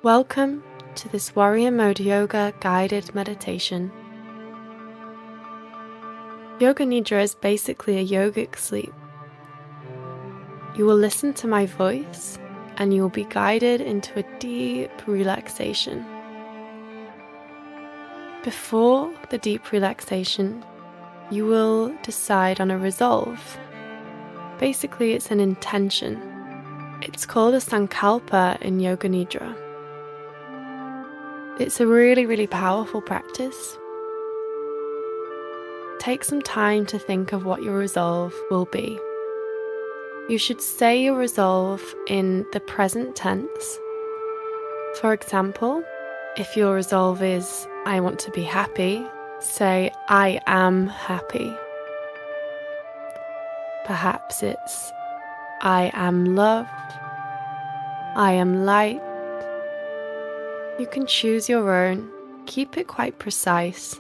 Welcome to this Warrior Mode Yoga guided meditation. Yoga Nidra is basically a yogic sleep. You will listen to my voice and you will be guided into a deep relaxation. Before the deep relaxation, you will decide on a resolve. Basically, it's an intention. It's called a sankalpa in Yoga Nidra. It's a really powerful practice. Take some time to think of what your resolve will be. You should say your resolve in the present tense. For example, if your resolve is, I want to be happy, say, I am happy. Perhaps it's, I am loved, I am light. You can choose your own, keep it quite precise,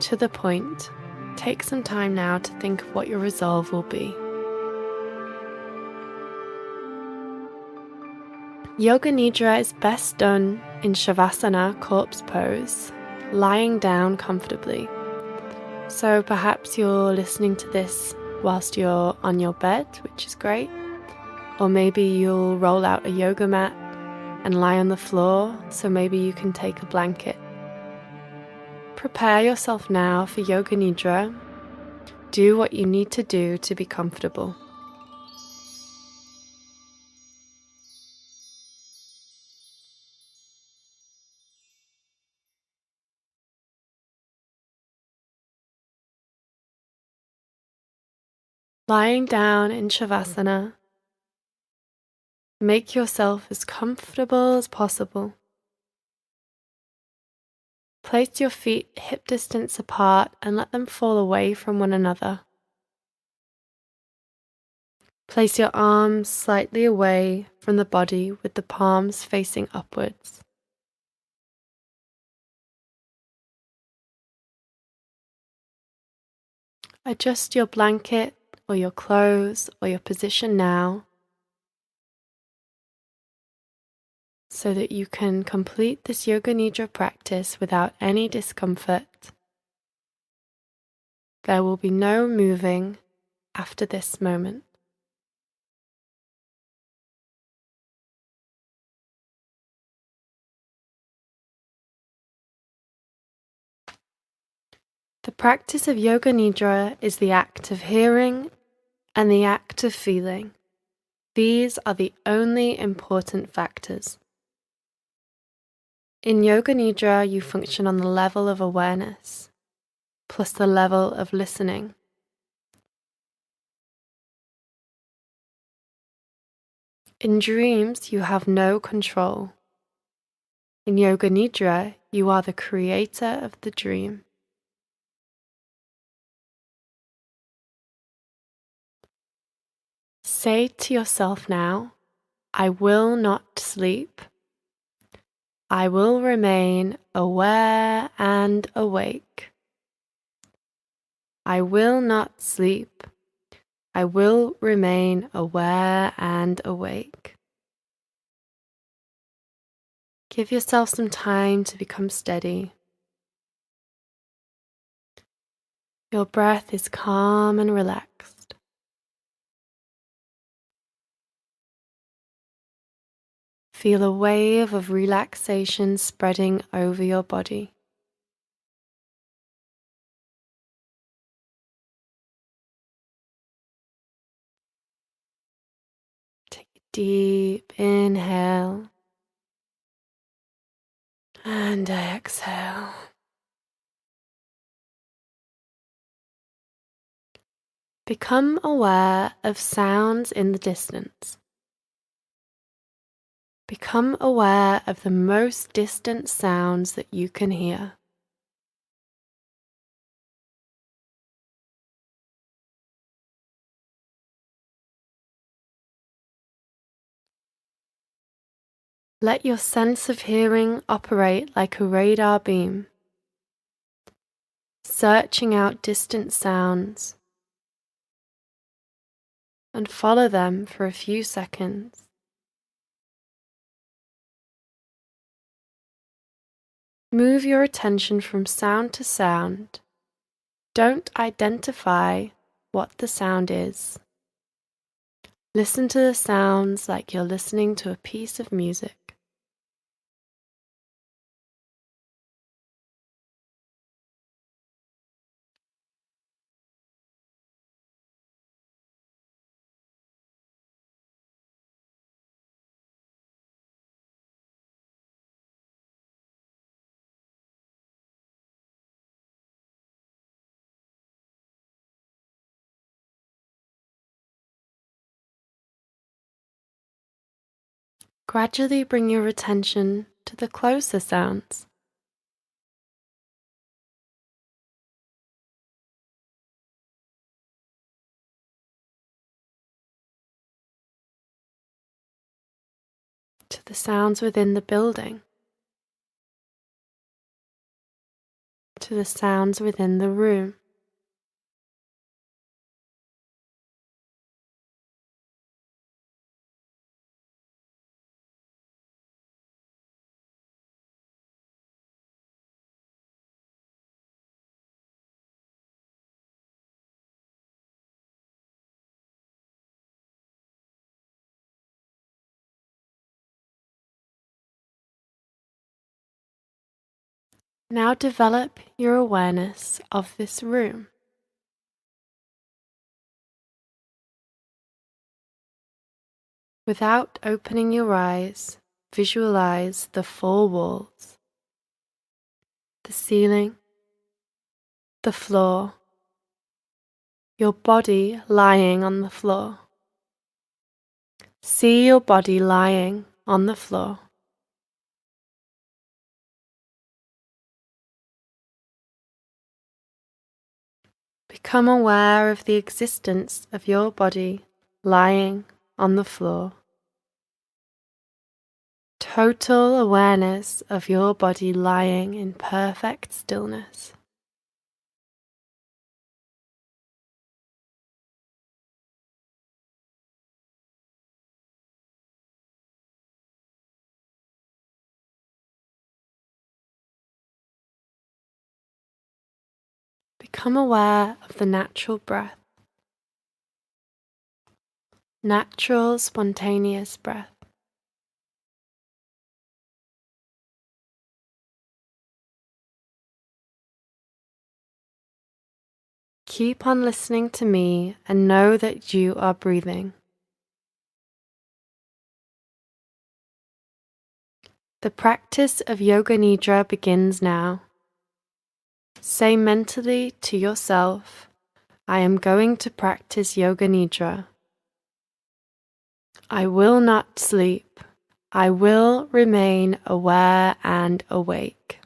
to the point. Take some time now to think of what your resolve will be. Yoga Nidra is best done in Shavasana, corpse pose, lying down comfortably. So perhaps you're listening to this whilst you're on your bed, which is great. Or maybe you'll roll out a yoga mat and lie on the floor, so maybe you can take a blanket. Prepare yourself now for Yoga Nidra. Do what you need to do to be comfortable. Lying down in Shavasana, make yourself as comfortable as possible. Place your feet hip distance apart and let them fall away from one another. Place your arms slightly away from the body with the palms facing upwards. Adjust your blanket or your clothes or your position now so that you can complete this Yoga Nidra practice without any discomfort. There will be no moving after this moment. The practice of Yoga Nidra is the act of hearing and the act of feeling. These are the only important factors. In Yoga Nidra, you function on the level of awareness, plus the level of listening. In dreams, you have no control. In Yoga Nidra, you are the creator of the dream. Say to yourself now, I will not sleep. I will remain aware and awake. I will not sleep. I will remain aware and awake. Give yourself some time to become steady. Your breath is calm and relaxed. Feel a wave of relaxation spreading over your body. Take a deep inhale and exhale. Become aware of sounds in the distance. Become aware of the most distant sounds that you can hear. Let your sense of hearing operate like a radar beam, searching out distant sounds, and follow them for a few seconds. Move your attention from sound to sound. Don't identify what the sound is. Listen to the sounds like you're listening to a piece of music. Gradually bring your attention to the closer sounds. To the sounds within the building. To the sounds within the room. Now develop your awareness of this room. Without opening your eyes, visualize the four walls, the ceiling, the floor, your body lying on the floor. See your body lying on the floor. Become aware of the existence of your body lying on the floor. Total awareness of your body lying in perfect stillness. Become aware of the natural breath. Natural, spontaneous breath. Keep on listening to me and know that you are breathing. The practice of Yoga Nidra begins now. Say mentally to yourself, I am going to practice Yoga Nidra. I will not sleep. I will remain aware and awake.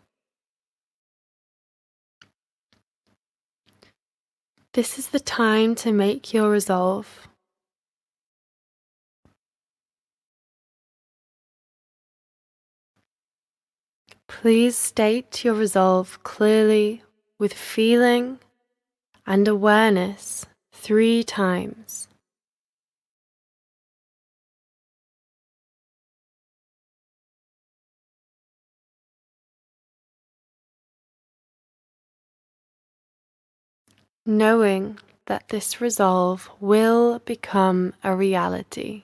This is the time to make your resolve. Please state your resolve clearly with feeling and awareness 3 times. Knowing that this resolve will become a reality,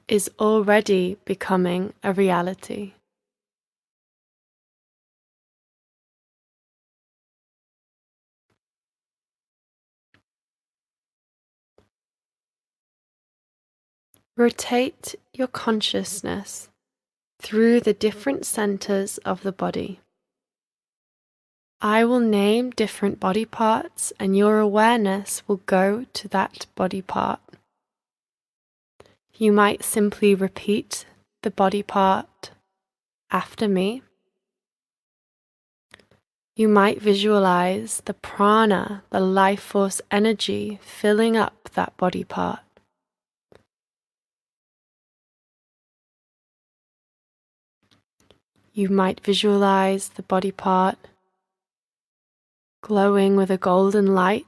is already becoming a reality. Rotate your consciousness through the different centers of the body. I will name different body parts and your awareness will go to that body part. You might simply repeat the body part after me. You might visualize the prana, the life force energy, filling up that body part. You might visualize the body part glowing with a golden light.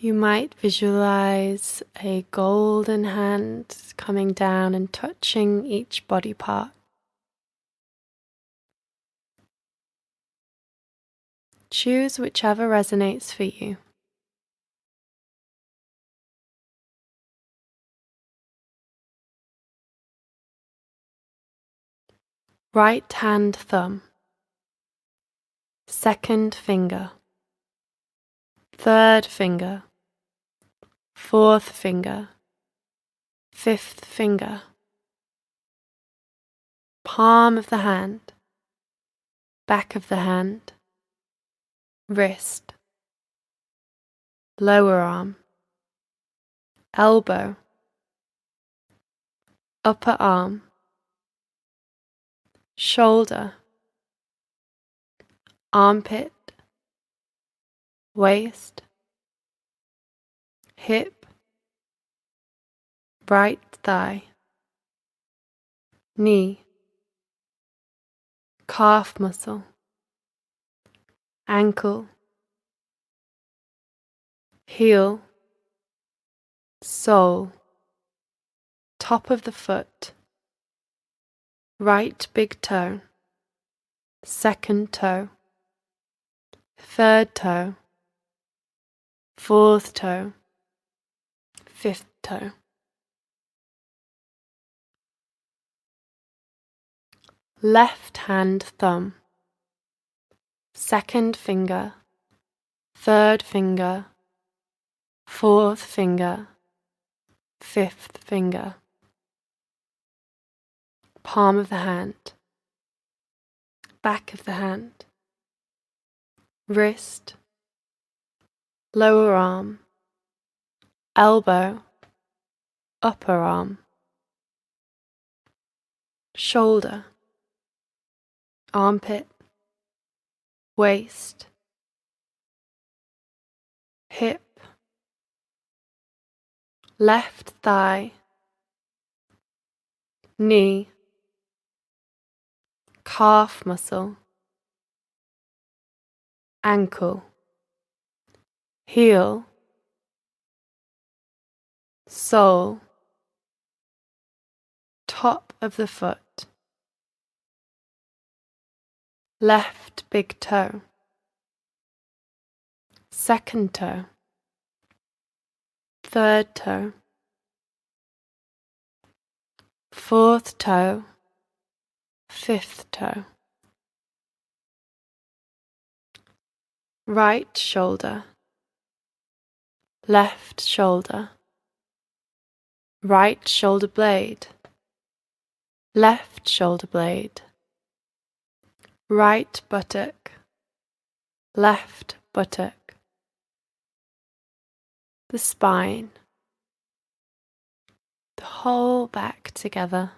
You might visualize a golden hand coming down and touching each body part. Choose whichever resonates for you. Right hand thumb, second finger, third finger, fourth finger, fifth finger, palm of the hand, back of the hand, wrist, lower arm, elbow, upper arm, shoulder, armpit, waist, hip, right thigh, knee, calf muscle, ankle, heel, sole, top of the foot, right big toe, second toe, third toe, fourth toe, fifth toe. Left hand thumb, second finger, third finger, fourth finger, fifth finger, palm of the hand, back of the hand, wrist, lower arm, elbow, upper arm, shoulder, armpit, waist, hip, left thigh, knee, calf muscle, ankle, heel, sole, top of the foot, left big toe, second toe, third toe, fourth toe, fifth toe, right shoulder, left shoulder, right shoulder blade, left shoulder blade, right buttock, left buttock, the spine, the whole back together,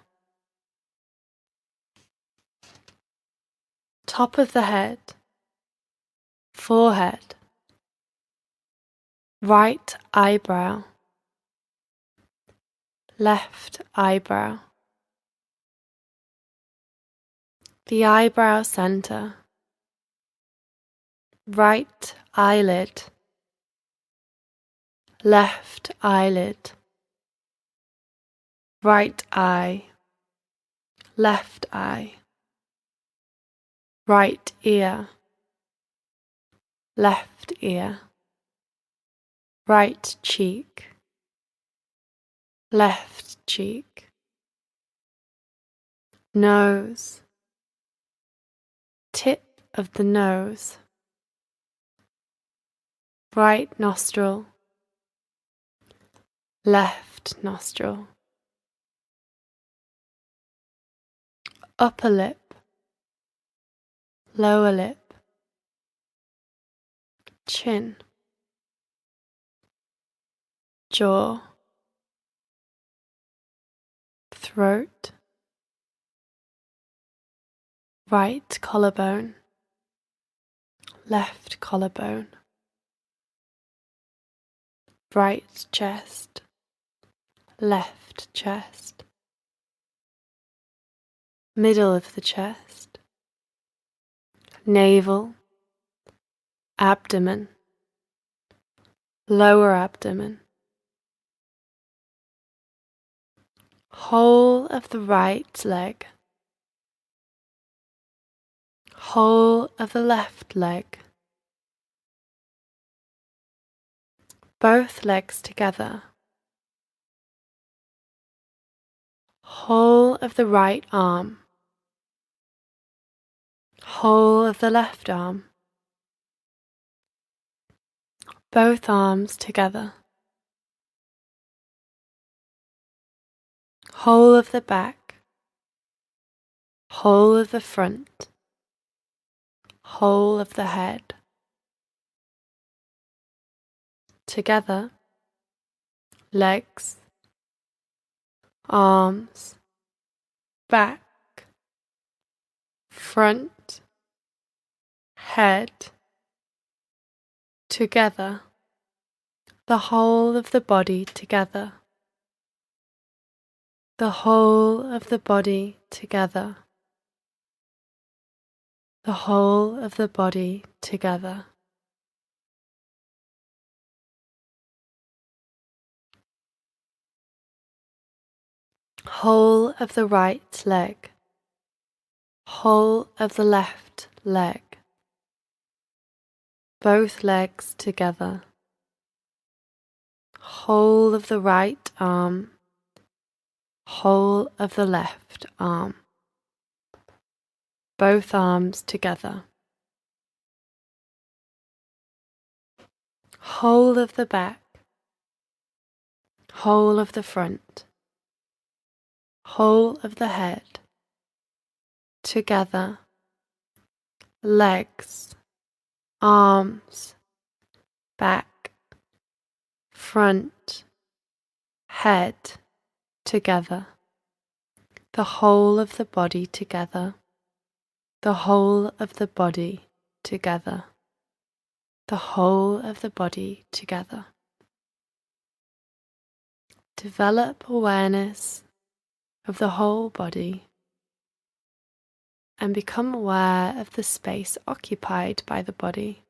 top of the head, forehead, right eyebrow, left eyebrow, the eyebrow center, right eyelid, left eyelid, right eye, left eye, right ear, left ear, right cheek, left cheek, nose, tip of the nose, right nostril, left nostril, upper lip, lower lip, chin, jaw, throat, right collarbone, left collarbone, right chest, left chest, middle of the chest, navel, abdomen, lower abdomen, whole of the right leg, whole of the left leg, both legs together, whole of the right arm, whole of the left arm, both arms together, whole of the back, whole of the front, whole of the head, together, legs, arms, back, front, head, together, the whole of the body together, the whole of the body together, the whole of the body together. Whole of the right leg, whole of the left leg, both legs together, whole of the right arm, whole of the left arm, both arms together, whole of the back, whole of the front, whole of the head, together, legs, arms, back, front, head, together, the whole of the body together, the whole of the body together, the whole of the body together. Develop awareness of the whole body and become aware of the space occupied by the body.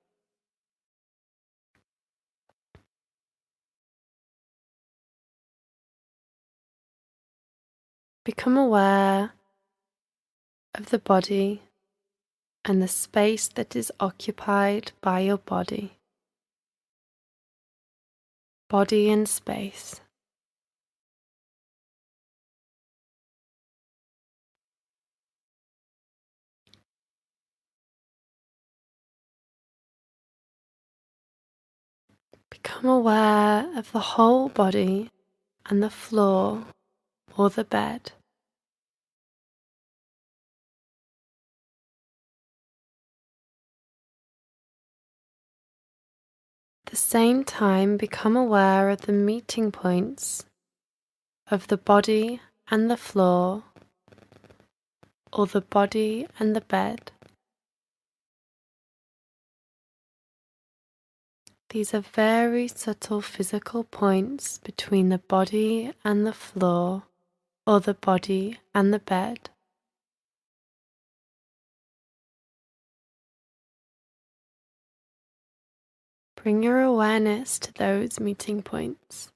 Become aware of the body and the space that is occupied by your body. Body and space. Become aware of the whole body and the floor or the bed. At the same time, become aware of the meeting points of the body and the floor, or the body and the bed. These are very subtle physical points between the body and the floor, or the body and the bed. Bring your awareness to those meeting points.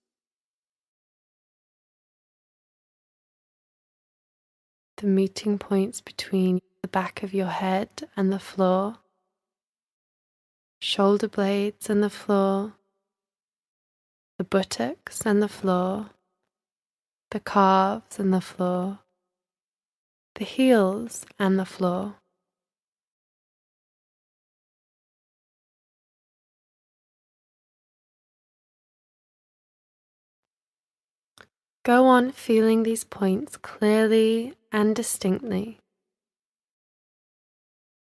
The meeting points between the back of your head and the floor, shoulder blades and the floor, the buttocks and the floor, the calves and the floor, the heels and the floor. Go on feeling these points clearly and distinctly.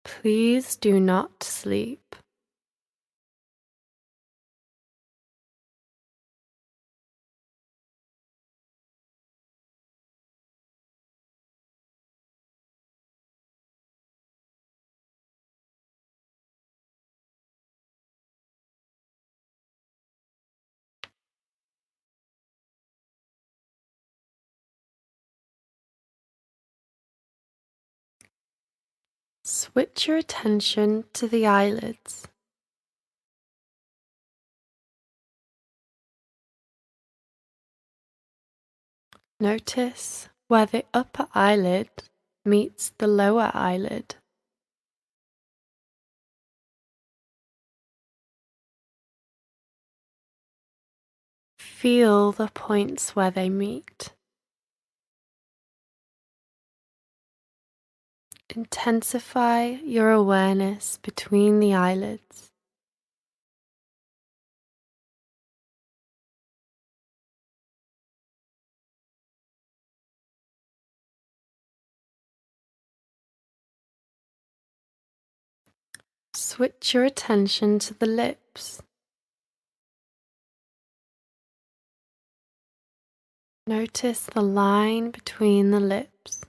Please do not sleep. Switch your attention to the eyelids. Notice where the upper eyelid meets the lower eyelid. Feel the points where they meet. Intensify your awareness between the eyelids. Switch your attention to the lips. Notice the line between the lips,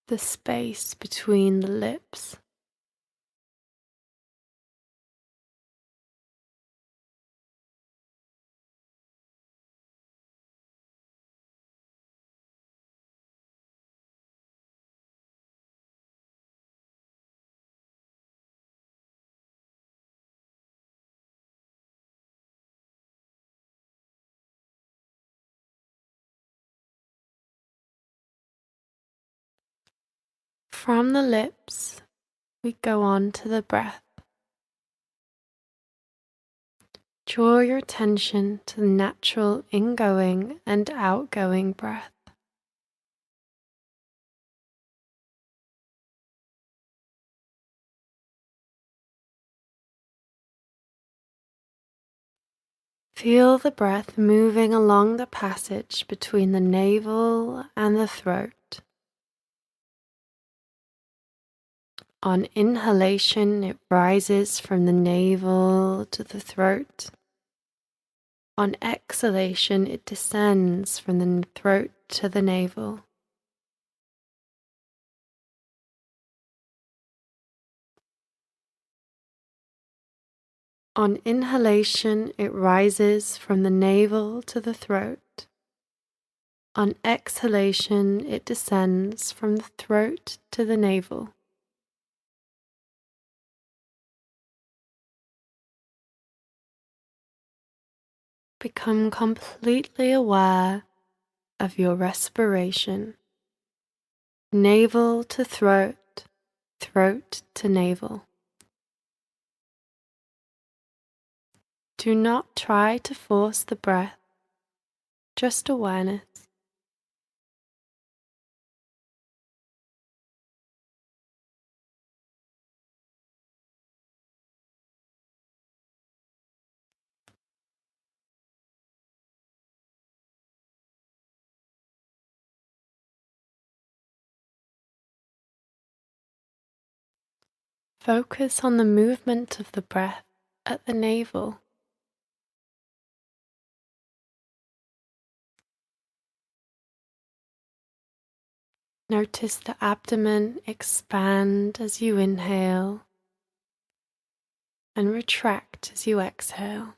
the space between the lips. From the lips, we go on to the breath. Draw your attention to the natural ingoing and outgoing breath. Feel the breath moving along the passage between the navel and the throat. On inhalation, it rises from the navel to the throat. On exhalation, it descends from the throat to the navel. On inhalation, it rises from the navel to the throat. On exhalation, it descends from the throat to the navel. Become completely aware of your respiration. Navel to throat, throat to navel. Do not try to force the breath, just awareness. Focus on the movement of the breath at the navel. Notice the abdomen expand as you inhale and retract as you exhale.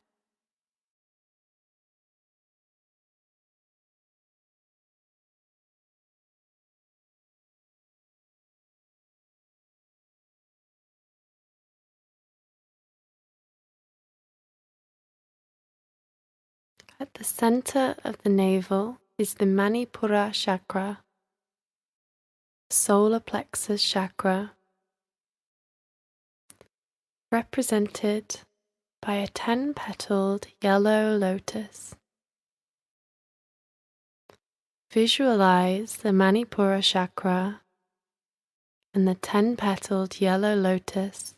At the center of the navel is the Manipura chakra, solar plexus chakra, represented by a 10-petaled yellow lotus. Visualize the Manipura chakra and the 10-petaled yellow lotus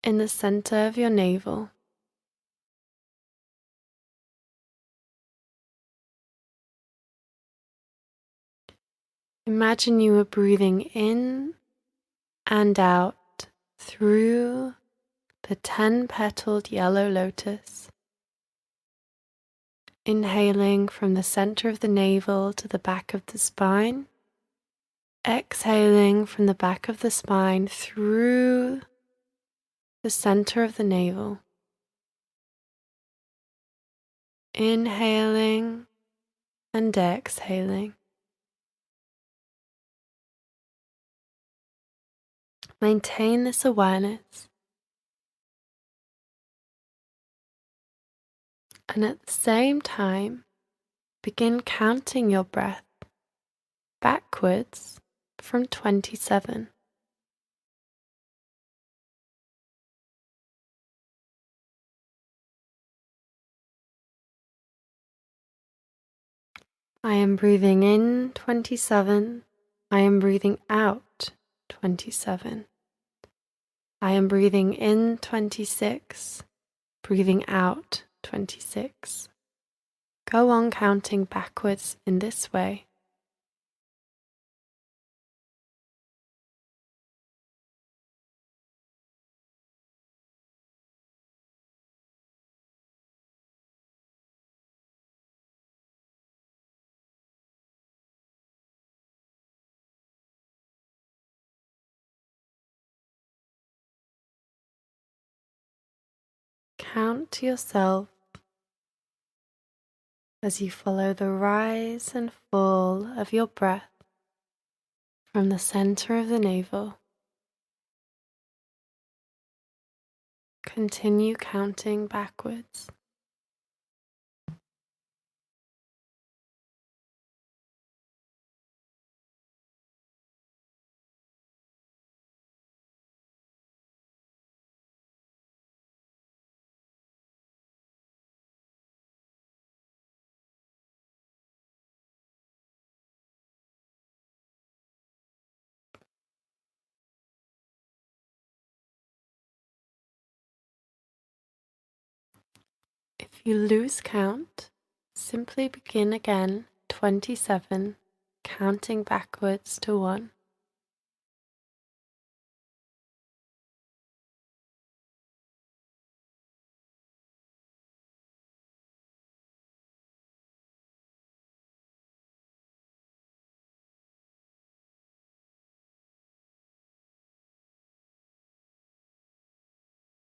in the center of your navel. Imagine you are breathing in and out through the 10-petaled yellow lotus. Inhaling from the center of the navel to the back of the spine. Exhaling from the back of the spine through the center of the navel. Inhaling and exhaling. Maintain this awareness, and at the same time, begin counting your breath backwards from 27. I am breathing in 27. I am breathing out 27. I am breathing in 26, breathing out 26. Go on counting backwards in this way. Count to yourself as you follow the rise and fall of your breath from the center of the navel. Continue counting backwards. If you lose count, simply begin again 27, counting backwards to 1.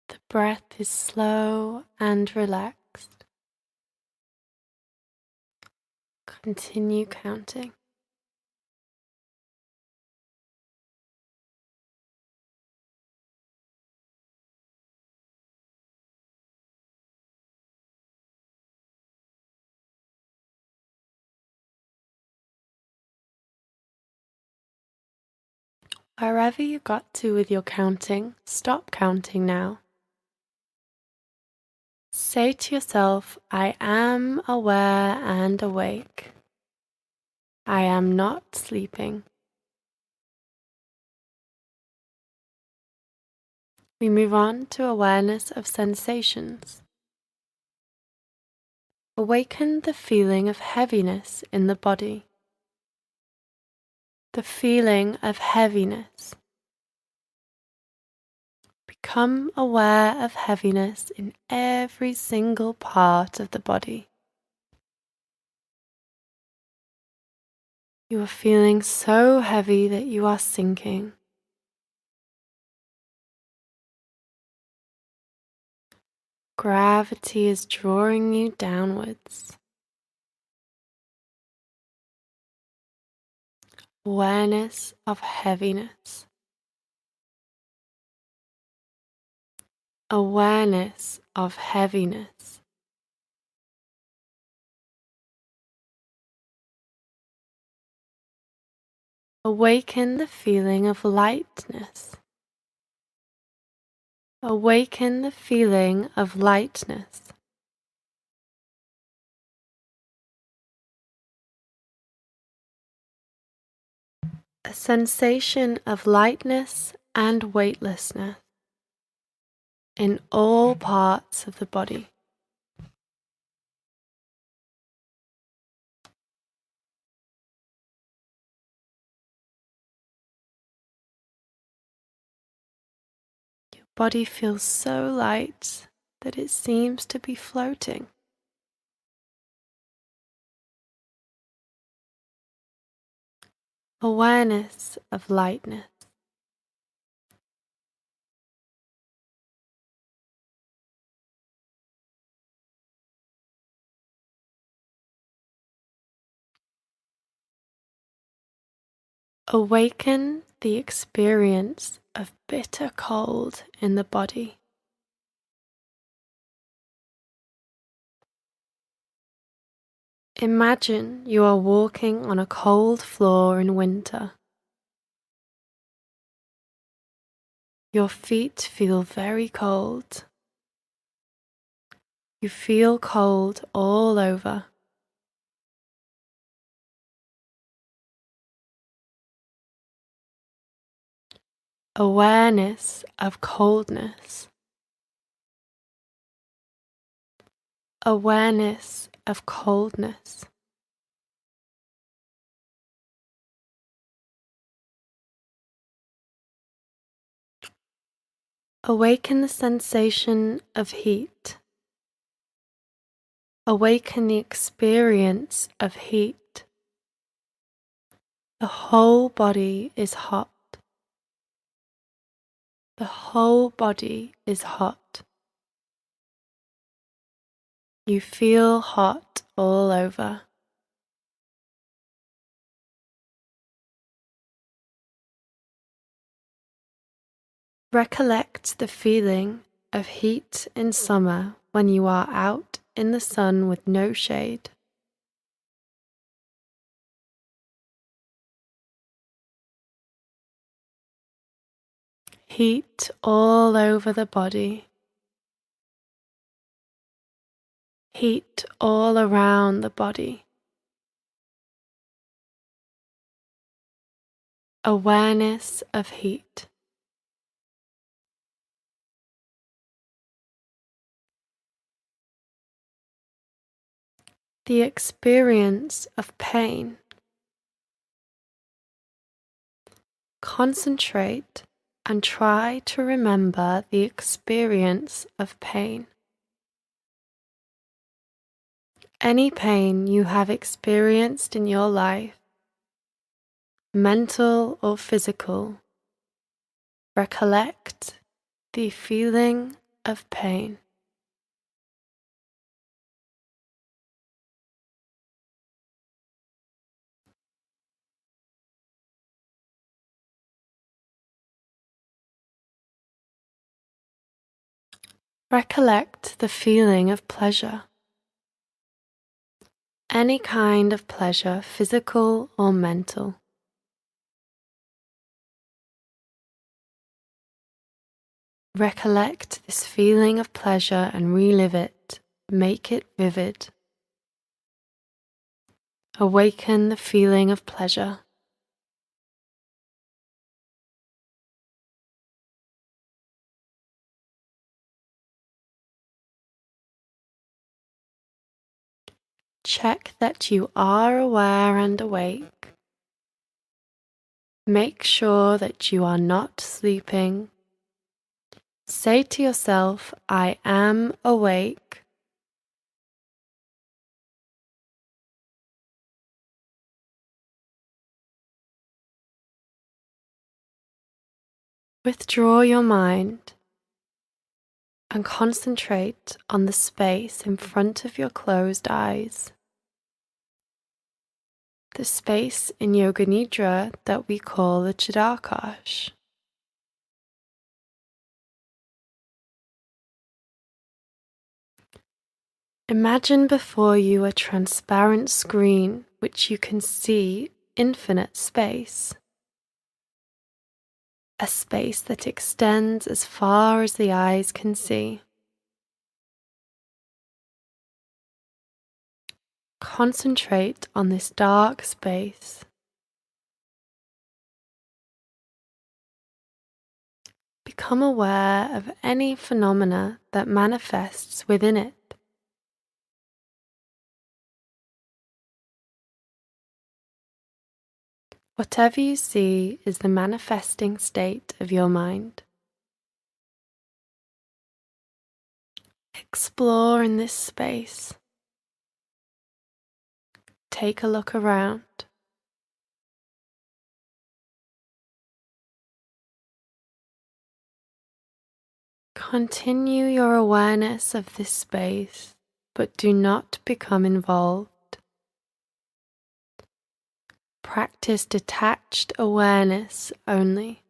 The breath is slow and relaxed. Continue counting. Wherever you got to with your counting, stop counting now. Say to yourself, I am aware and awake. I am not sleeping. We move on to awareness of sensations. Awaken the feeling of heaviness in the body. The feeling of heaviness. Become aware of heaviness in every single part of the body. You are feeling so heavy that you are sinking. Gravity is drawing you downwards. Awareness of heaviness. Awareness of heaviness. Awaken the feeling of lightness. Awaken the feeling of lightness. A sensation of lightness and weightlessness in all parts of the body. Your body feels so light that it seems to be floating. Awareness of lightness. Awaken the experience of bitter cold in the body. Imagine you are walking on a cold floor in winter. Your feet feel very cold. You feel cold all over. Awareness of coldness. Awareness of coldness. Awaken the sensation of heat. Awaken the experience of heat. The whole body is hot. The whole body is hot. You feel hot all over. Recollect the feeling of heat in summer when you are out in the sun with no shade. Heat all over the body. Heat all around the body. Awareness of heat. The experience of pain. Concentrate and try to remember the experience of pain. Any pain you have experienced in your life, mental or physical, recollect the feeling of pain. Recollect the feeling of pleasure. Any kind of pleasure, physical or mental. Recollect this feeling of pleasure and relive it. Make it vivid. Awaken the feeling of pleasure. Check that you are aware and awake. Make sure that you are not sleeping. Say to yourself, I am awake. Withdraw your mind and concentrate on the space in front of your closed eyes. The space in Yoga Nidra that we call the Chit Akash. Imagine before you a transparent screen which you can see infinite space. A space that extends as far as the eyes can see. Concentrate on this dark space. Become aware of any phenomena that manifests within it. Whatever you see is the manifesting state of your mind. Explore in this space. Take a look around. Continue your awareness of this space, but do not become involved. Practice detached awareness only.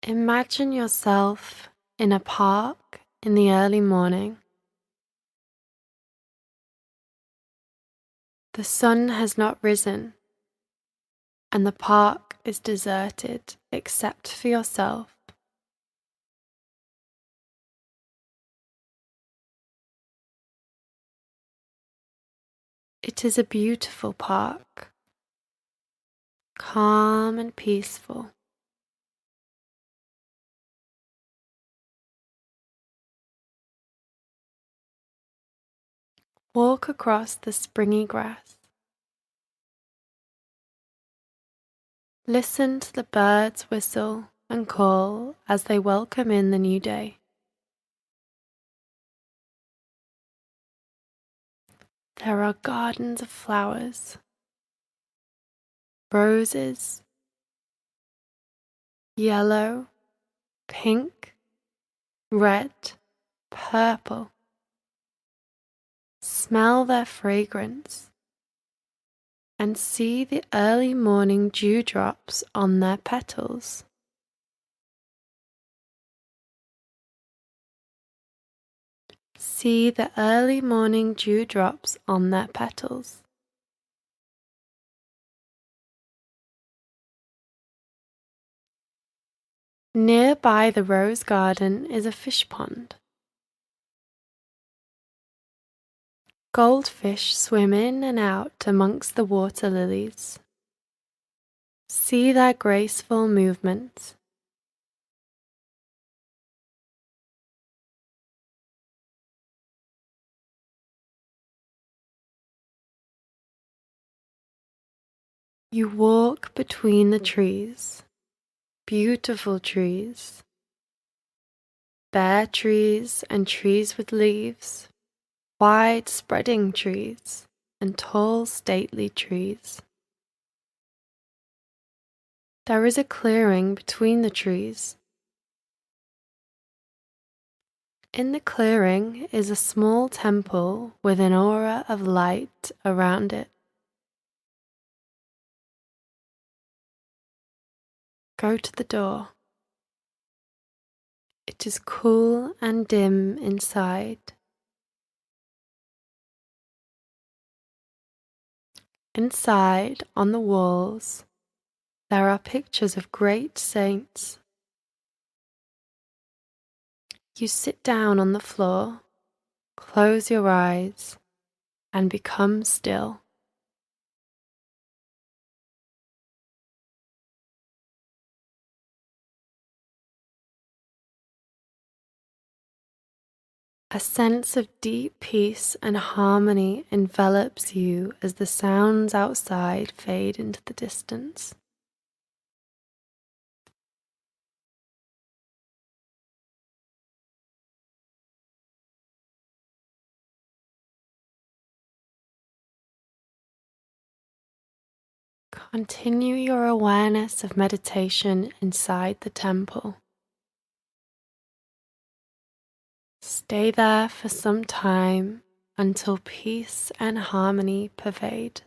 Imagine yourself in a park in the early morning. The sun has not risen, and the park is deserted except for yourself. It is a beautiful park, calm and peaceful. Walk across the springy grass. Listen to the birds whistle and call as they welcome in the new day. There are gardens of flowers, roses, yellow, pink, red, purple. Smell their fragrance and see the early morning dewdrops on their petals. See the early morning dewdrops on their petals. Nearby the rose garden is a fish pond. Goldfish swim in and out amongst the water lilies. See their graceful movements. You walk between the trees, beautiful trees, bare trees and trees with leaves, wide spreading trees and tall stately trees. There is a clearing between the trees. In the clearing is a small temple with an aura of light around it. Go to the door. It is cool and dim inside. Inside, on the walls, there are pictures of great saints. You sit down on the floor, close your eyes, and become still. A sense of deep peace and harmony envelops you as the sounds outside fade into the distance. Continue your awareness of meditation inside the temple. Stay there for some time until peace and harmony pervade.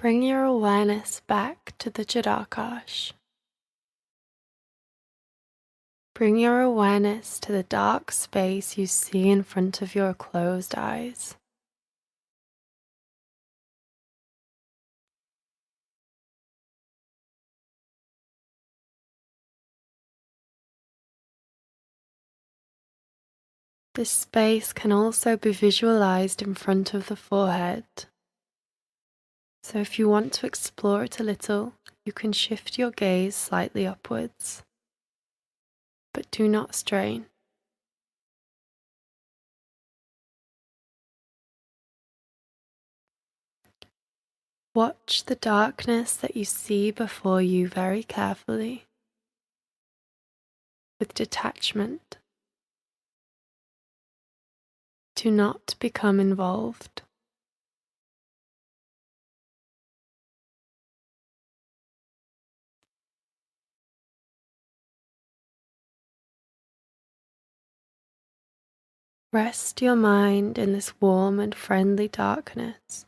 Bring your awareness back to the Chit Akash. Bring your awareness to the dark space you see in front of your closed eyes. This space can also be visualized in front of the forehead. So if you want to explore it a little, you can shift your gaze slightly upwards, but do not strain. Watch the darkness that you see before you very carefully, with detachment. Do not become involved. Rest your mind in this warm and friendly darkness.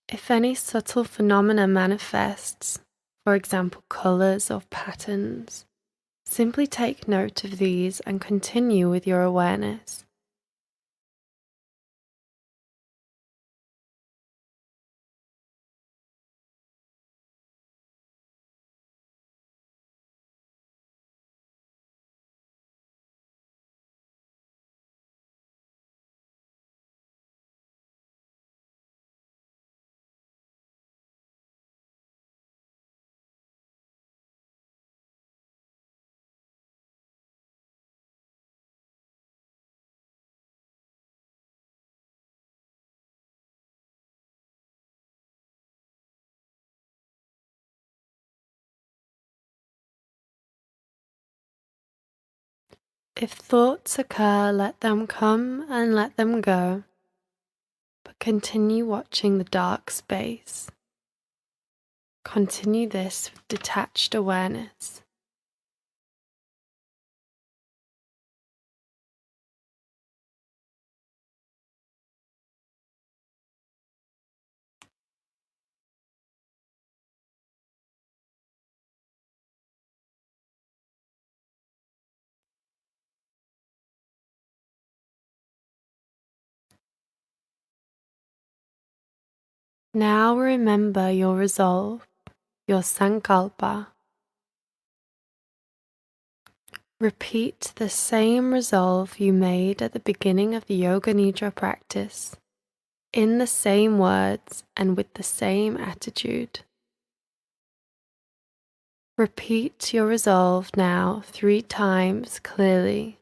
If any subtle phenomena manifests, for example colors or patterns, simply take note of these and continue with your awareness. If thoughts occur, let them come and let them go, but continue watching the dark space. Continue this with detached awareness. Now remember your resolve, your sankalpa. Repeat the same resolve you made at the beginning of the Yoga Nidra practice, in the same words and with the same attitude. Repeat your resolve now 3 times clearly,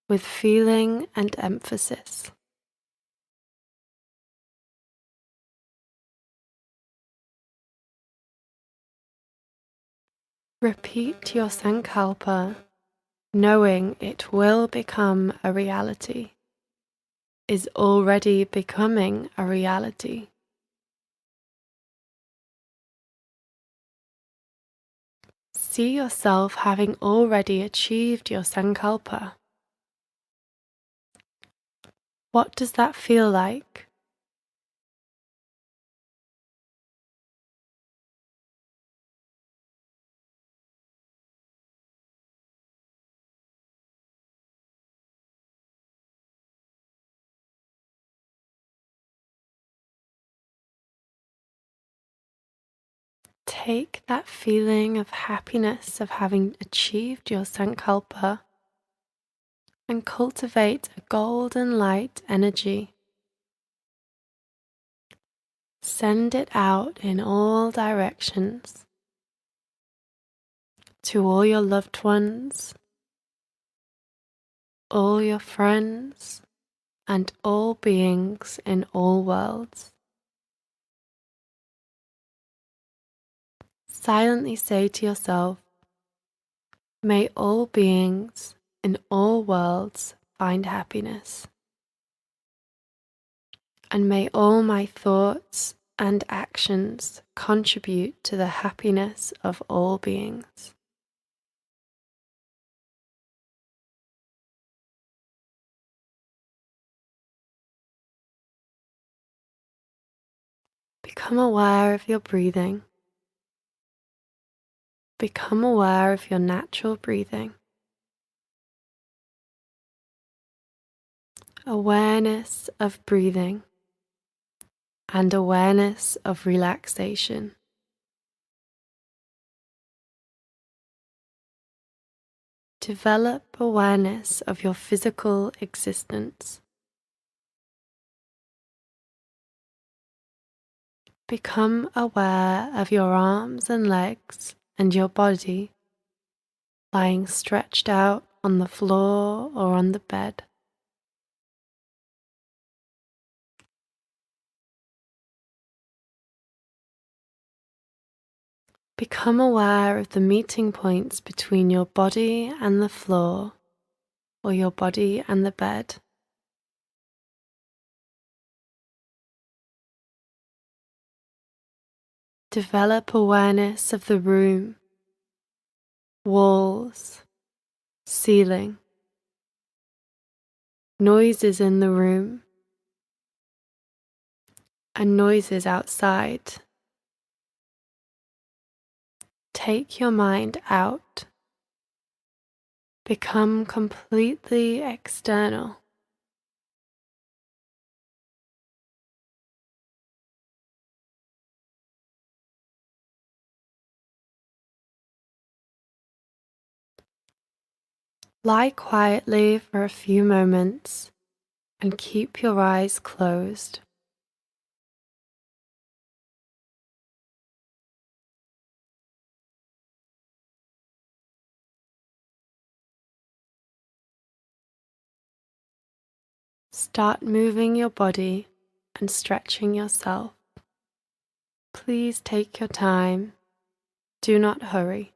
with feeling and emphasis. Repeat your sankalpa, knowing it will become a reality, is already becoming a reality. See yourself having already achieved your sankalpa. What does that feel like? Take that feeling of happiness of having achieved your sankalpa and cultivate a golden light energy. Send it out in all directions to all your loved ones, all your friends, and all beings in all worlds. Silently say to yourself, may all beings in all worlds find happiness. And may all my thoughts and actions contribute to the happiness of all beings. Become aware of your breathing. Become aware of your natural breathing. Awareness of breathing and awareness of relaxation. develop awareness of your physical existence. Become aware of your arms and legs and your body lying stretched out on the floor or on the bed. Become aware of the meeting points between your body and the floor or your body and the bed. Develop awareness of the room, walls, ceiling, noises in the room, and noises outside. Take your mind out. Become completely external. Lie quietly for a few moments and keep your eyes closed. Start moving your body and stretching yourself. Please take your time. Do not hurry.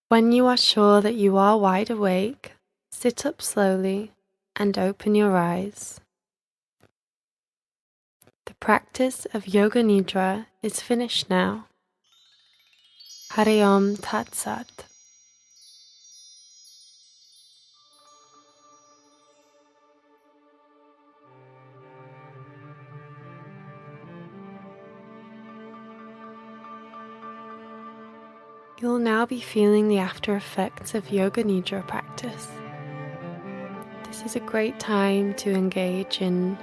When you are sure that you are wide awake, sit up slowly and open your eyes. The practice of Yoga Nidra is finished now. Hari Om Tat Sat. You'll now be feeling the after effects of Yoga Nidra practice. This is a great time to engage in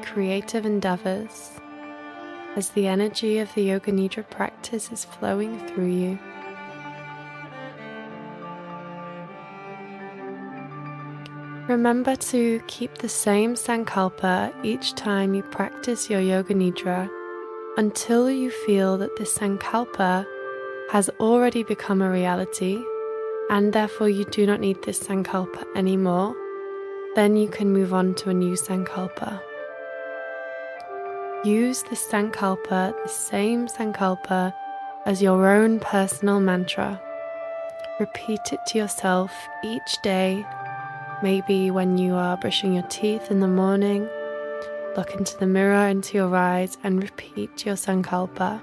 creative endeavors as the energy of the Yoga Nidra practice is flowing through you. Remember to keep the same sankalpa each time you practice your Yoga Nidra until you feel that this sankalpa has already become a reality and therefore you do not need this sankalpa anymore. Then you can move on to a new sankalpa. Use this sankalpa, the same sankalpa, as your own personal mantra. Repeat it to yourself each day, maybe when you are brushing your teeth in the morning. Look into the mirror, into your eyes, and repeat your sankalpa.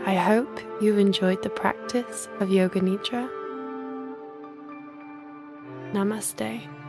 I hope you've enjoyed the practice of Yoga Nidra. Namaste.